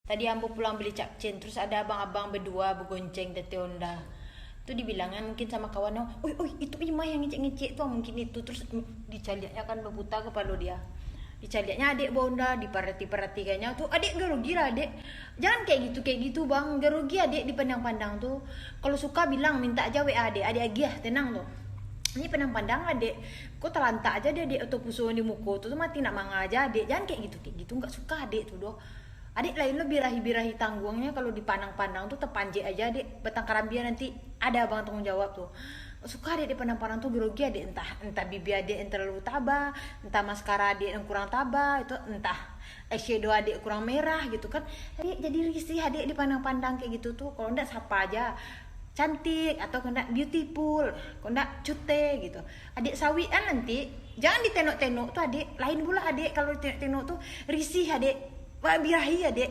Tadi ambo pulang beli capcin, terus ada abang-abang berdua bergonceng tete Honda. Tuh dibilangnya mungkin sama kawannya, oi itu Ima yang ngecek-ngecek tuh mungkin itu. Terus dicaliaknya kan berputar kepala dia. Dicaliaknya adik Bonda, diperhati-perhatikannya tuh adik gak rugi lah adik. Jangan kayak gitu bang, gak rugi adik dipandang-pandang tuh. Kalau suka bilang minta aja WA adik agia tenang tuh. Ini pandang-pandang adik, kok terlantak aja dia adik atau pusuan di muka tuh mati nak manga aja adik. Jangan kayak gitu nggak suka adik tuh doh. Adik lain lo birahi-birahi tanggungnya kalau dipandang-pandang tuh terpanjik aja adik. Bertengkaran biar nanti ada abang tanggung jawab tuh. Suka adik dipandang-pandang tuh grogi adik, entah bibi adik yang terlalu tabah, entah maskara adik yang kurang tabah, itu entah eyeshadow adik kurang merah gitu kan. Adik jadi risih adik dipandang-pandang kayak gitu tuh. Kalau enggak sapa aja cantik atau kena beautiful, kena cute gitu. Adik sawi kan nanti jangan ditengok-tengok tuh adik. Lain pula adik kalau ditengok-tengok tuh risih adik. Wah birahi adik.